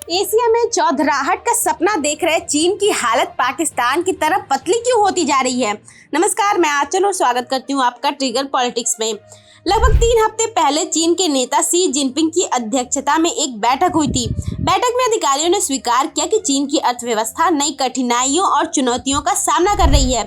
Asia में चौधराहट का सपना देख रहे चीन की हालत पाकिस्तान की तरफ पतली क्यों होती जा रही है। नमस्कार, मैं आंचल और स्वागत करती हूँ आपका ट्रिगर पॉलिटिक्स में। लगभग 3 हफ्ते पहले चीन के नेता शी जिनपिंग की अध्यक्षता में एक बैठक हुई थी। बैठक में अधिकारियों ने स्वीकार किया कि चीन की अर्थव्यवस्था नई कठिनाइयों और चुनौतियों का सामना कर रही है।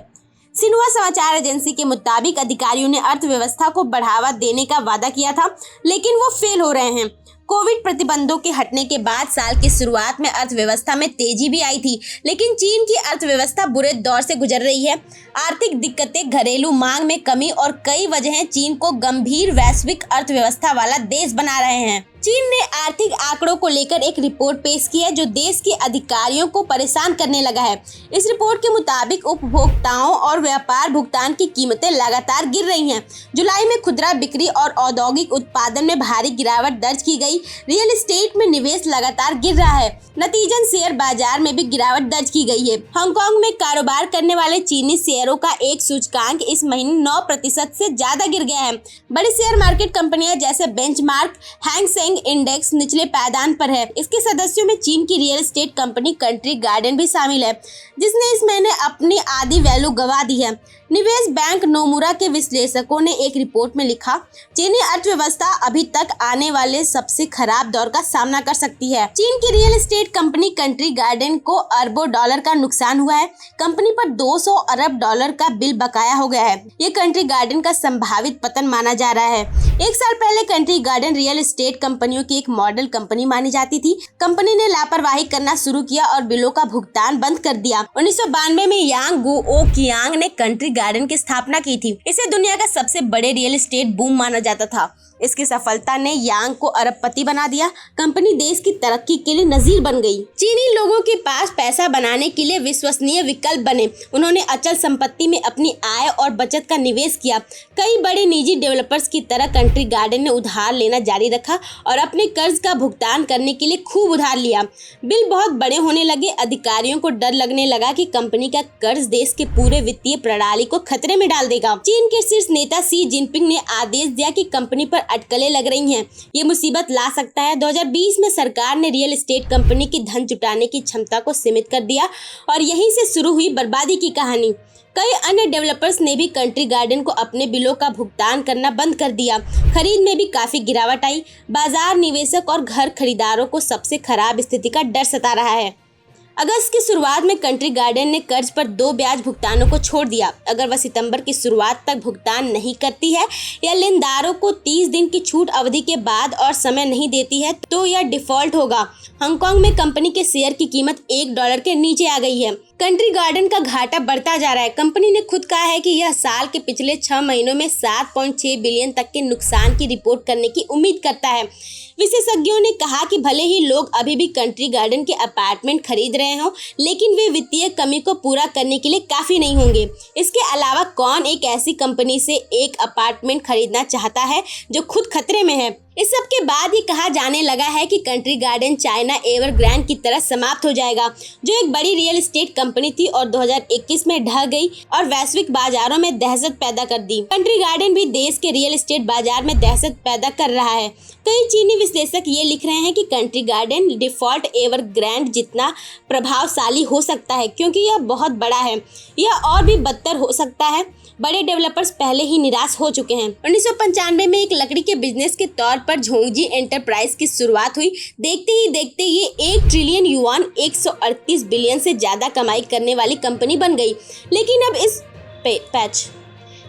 सिन्हुआ समाचार एजेंसी के मुताबिक अधिकारियों ने अर्थव्यवस्था को बढ़ावा देने का वादा किया था, लेकिन वो फेल हो रहे हैं। कोविड प्रतिबंधों के हटने के बाद साल की शुरुआत में अर्थव्यवस्था में तेजी भी आई थी, लेकिन चीन की अर्थव्यवस्था बुरे दौर से गुजर रही है। आर्थिक दिक्कतें, घरेलू मांग में कमी और कई वजहें चीन को गंभीर वैश्विक अर्थव्यवस्था वाला देश बना रहे हैं। चीन ने आर्थिक आंकड़ों को लेकर एक रिपोर्ट पेश की है जो देश के अधिकारियों को परेशान करने लगा है। इस रिपोर्ट के मुताबिक उपभोक्ताओं और व्यापार भुगतान की कीमतें लगातार गिर रही हैं। जुलाई में खुदरा बिक्री और औद्योगिक उत्पादन में भारी गिरावट दर्ज की गई। रियल एस्टेट में निवेश लगातार गिर रहा है। नतीजन शेयर बाजार में भी गिरावट दर्ज की गई है। हांगकांग में कारोबार करने वाले चीनी शेयरों का एक सूचकांक इस महीने 9% से ज्यादा गिर गया है। बड़ी शेयर मार्केट कंपनियां जैसे बेंचमार्क, हैंग सेंग इंडेक्स निचले पायदान पर है। इसके सदस्यों में चीन की real estate company country garden भी शामिल है, जिसने इस महीने अपनी आधी वैल्यू गंवा दी है। निवेश बैंक नोमुरा के विश्लेषकों ने एक रिपोर्ट में लिखा, चीनी अर्थव्यवस्था अभी तक आने वाले सबसे खराब दौर का सामना कर सकती है। चीन की real estate company country garden को अरबों डॉलर का नुकसान हुआ है। कंपनी पर 200 अरब डॉलर का बिल बकाया हो गया है। ये कंट्री गार्डन का संभावित पतन माना जा रहा है। 1 साल पहले कंट्री गार्डन रियल एस्टेट कंपनियों की एक मॉडल कंपनी मानी जाती थी। कंपनी ने लापरवाही करना शुरू किया और बिलों का भुगतान बंद कर दिया। 1992 में यांग गुओ कियांग ने कंट्री गार्डन की स्थापना की थी। इसे दुनिया का सबसे बड़े रियल एस्टेट बूम माना जाता था। इसकी सफलता ने यांग को अरबपति बना दिया। कंपनी देश की तरक्की के लिए नजीर बन गई। चीनी लोगों के पास पैसा बनाने के लिए विश्वसनीय विकल्प बने। उन्होंने अचल संपत्ति में अपनी आय और बचत का निवेश किया। कई बड़े निजी डेवलपर्स की तरह कंट्री गार्डन ने उधार लेना जारी रखा और अपने कर्ज का भुगतान करने के लिए खूब उधार लिया। बिल बहुत बड़े होने लगे। अधिकारियों को डर लगने लगा कि कंपनी का कर्ज देश के पूरे वित्तीय प्रणाली को खतरे में डाल देगा। चीन के शीर्ष नेता शी जिनपिंग ने आदेश दिया कि कंपनी पर अटकलें लग रही हैं। ये मुसीबत ला सकता है। 2020 में सरकार ने रियल एस्टेट कंपनी की धन जुटाने की क्षमता को सीमित कर दिया और यहीं से शुरू हुई बर्बादी की कहानी। कई अन्य डेवलपर्स ने भी कंट्री गार्डन को अपने बिलों का भुगतान करना बंद कर दिया। खरीद में भी काफी गिरावट आई। बाजार, निवेशक और घर खरीदारों को सबसे खराब स्थिति का डर सता रहा है। अगस्त की शुरुआत में कंट्री गार्डन ने कर्ज पर 2 ब्याज भुगतानों को छोड़ दिया। अगर वह सितंबर की शुरुआत तक भुगतान नहीं करती है या लेनदारों को 30 दिन की छूट अवधि के बाद और समय नहीं देती है तो यह डिफॉल्ट होगा। हांगकांग में कंपनी के शेयर की कीमत $1 के नीचे आ गई है। कंट्री गार्डन का घाटा बढ़ता जा रहा है। कंपनी ने खुद कहा है कि यह साल के पिछले 6 महीनों में 7.6 बिलियन तक के नुकसान की रिपोर्ट करने की उम्मीद करता है। विशेषज्ञों ने कहा कि भले ही लोग अभी भी कंट्री गार्डन के अपार्टमेंट खरीद रहे हों, लेकिन वे वित्तीय कमी को पूरा करने के लिए काफी नहीं होंगे। इसके अलावा कौन एक ऐसी कंपनी से एक अपार्टमेंट खरीदना चाहता है जो खुद खतरे में है। इस सब के बाद ये कहा जाने लगा है कि कंट्री गार्डन चाइना एवरग्रांड की तरह समाप्त हो जाएगा, जो एक बड़ी रियल एस्टेट कंपनी थी और 2021 में ढह गई और वैश्विक बाजारों में दहशत पैदा कर दी। कंट्री गार्डन भी देश के रियल एस्टेट बाजार में दहशत पैदा कर रहा है। कई चीनी विश्लेषक ये लिख रहे हैं कि कंट्री गार्डन डिफॉल्ट एवरग्रांड जितना प्रभावशाली हो सकता है, क्योंकि यह बहुत बड़ा है। यह और भी बदतर हो सकता है। बड़े डेवलपर्स पहले ही निराश हो चुके हैं। 1995 में एक लकड़ी के बिजनेस के तौर पर झोंगजी एंटरप्राइज की शुरुआत हुई। देखते ही देखते ये 1 ट्रिलियन युआन 138 बिलियन से ज्यादा कमाई करने वाली कंपनी बन गई।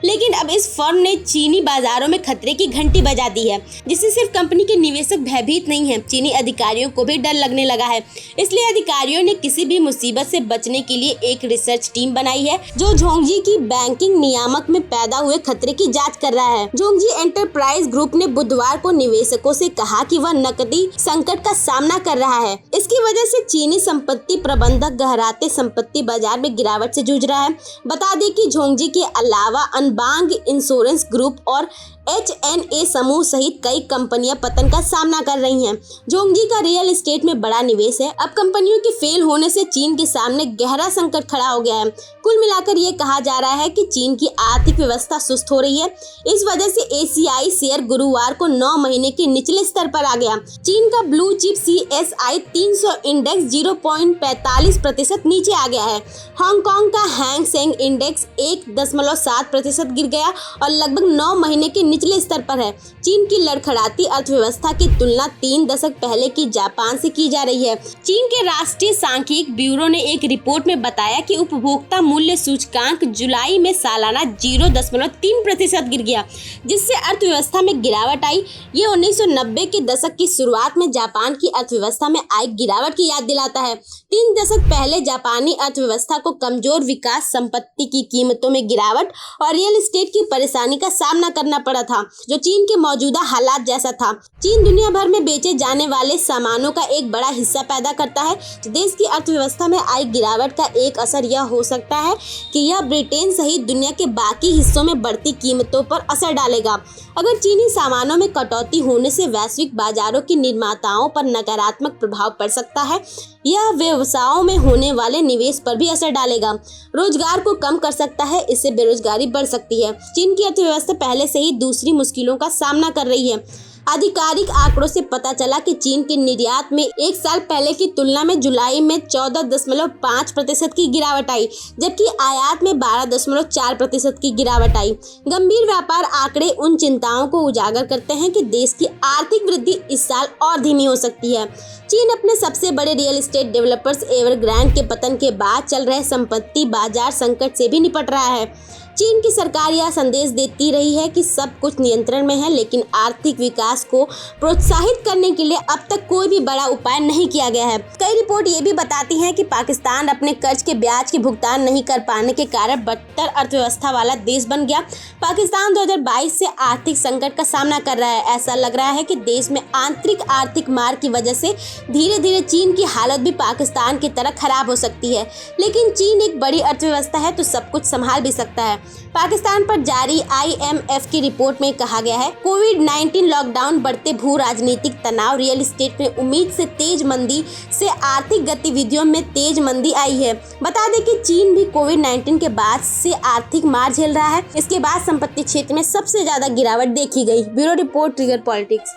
लेकिन अब इस फर्म ने चीनी बाजारों में खतरे की घंटी बजा दी है, जिससे सिर्फ कंपनी के निवेशक भयभीत नहीं हैं, चीनी अधिकारियों को भी डर लगने लगा है। इसलिए अधिकारियों ने किसी भी मुसीबत से बचने के लिए एक रिसर्च टीम बनाई है जो झोंगजी की बैंकिंग नियामक में पैदा हुए खतरे की जांच कर रहा है। झोंगजी एंटरप्राइज ग्रुप ने बुधवार को निवेशकों से कहा कि वह नकदी संकट का सामना कर रहा है। इसकी वजह से चीनी संपत्ति प्रबंधक गहराते संपत्ति बाजार में गिरावट से जूझ रहा है। बता दें कि झोंगजी के अलावा बांग इंश्योरेंस ग्रुप और HNA समूह सहित कई कंपनियां पतन का सामना कर रही हैं। जोंगजी का रियल एस्टेट में बड़ा निवेश है। अब कंपनियों के फेल होने से चीन के सामने गहरा संकट खड़ा हो गया है। कुल मिलाकर ये कहा जा रहा है कि चीन की आर्थिक व्यवस्था सुस्त हो रही है। इस वजह से एशियाई शेयर गुरुवार को 9 महीने के निचले स्तर पर आ गया। चीन का ब्लू चिप CSI 300 इंडेक्स 0.45% नीचे आ गया है। हांगकांग का हैंग सेंग इंडेक्स 1.7% गिर गया और लगभग 9 महीने के निचले स्तर पर है। चीन की लड़खड़ाती अर्थव्यवस्था की तुलना 3 दशक पहले की जापान से की जा रही है। चीन के राष्ट्रीय सांख्यिकी ब्यूरो ने एक रिपोर्ट में बताया कि उपभोक्ता मूल्य सूचकांक जुलाई में सालाना 0.3% गिर गया, जिससे अर्थव्यवस्था में गिरावट आई। ये 1990 के दशक की शुरुआत में जापान की अर्थव्यवस्था में आई गिरावट की याद दिलाता है। 3 दशक पहले जापानी अर्थव्यवस्था को कमजोर विकास, संपत्ति की कीमतों में गिरावट और रियल एस्टेट की परेशानी का सामना करना पड़ा था, जो चीन के मौजूदा हालात जैसा था। चीन दुनिया भर में बेचे जाने वाले सामानों का एक बड़ा हिस्सा पैदा करता है। देश की अर्थव्यवस्था में आई गिरावट का एक असर यह हो सकता है कि यह ब्रिटेन सहित दुनिया के बाकी हिस्सों में बढ़ती कीमतों पर असर डालेगा। अगर चीनी सामानों में कटौती होने से वैश्विक बाजारों के निर्माताओं पर नकारात्मक प्रभाव पड़ सकता है। यह व्यवसायों में होने वाले निवेश पर भी असर डालेगा, रोजगार को कम कर सकता है। इससे बेरोजगारी बढ़ सकती है। चीन की अर्थव्यवस्था पहले से ही दूसरी मुश्किलों का सामना कर रही है। आधिकारिक आंकड़ों से पता चला कि चीन के निर्यात में एक साल पहले की तुलना में जुलाई में 14.5% की गिरावट आई, जबकि आयात में 12.4% की गिरावट आई। गंभीर व्यापार आंकड़े उन चिंताओं को उजागर करते हैं कि देश की आर्थिक वृद्धि इस साल और धीमी हो सकती है। चीन अपने सबसे बड़े रियल एस्टेट डेवलपर्स एवरग्रांड के पतन के बाद चल रहे संपत्ति बाजार संकट से भी निपट रहा है। चीन की सरकार यह संदेश देती रही है कि सब कुछ नियंत्रण में है, लेकिन आर्थिक विकास को प्रोत्साहित करने के लिए अब तक कोई भी बड़ा उपाय नहीं किया गया है। कई रिपोर्ट ये भी बताती हैं कि पाकिस्तान अपने कर्ज के ब्याज के भुगतान नहीं कर पाने के कारण बदतर अर्थव्यवस्था वाला देश बन गया। पाकिस्तान 2022 से आर्थिक संकट का सामना कर रहा है। ऐसा लग रहा है कि देश में आंतरिक आर्थिक मार की वजह से धीरे धीरे चीन की हालत भी पाकिस्तान की तरह खराब हो सकती है। लेकिन चीन एक बड़ी अर्थव्यवस्था है, तो सब कुछ संभाल भी सकता है। पाकिस्तान पर जारी IMF की रिपोर्ट में कहा गया है, कोविड-19 लॉकडाउन, बढ़ते भू राजनीतिक तनाव, रियल एस्टेट में उम्मीद से तेज मंदी से आर्थिक गतिविधियों में तेज मंदी आई है। बता दें कि चीन भी कोविड-19 के बाद से आर्थिक मार झेल रहा है। इसके बाद संपत्ति क्षेत्र में सबसे ज्यादा गिरावट देखी गई। Bureau report, trigger politics.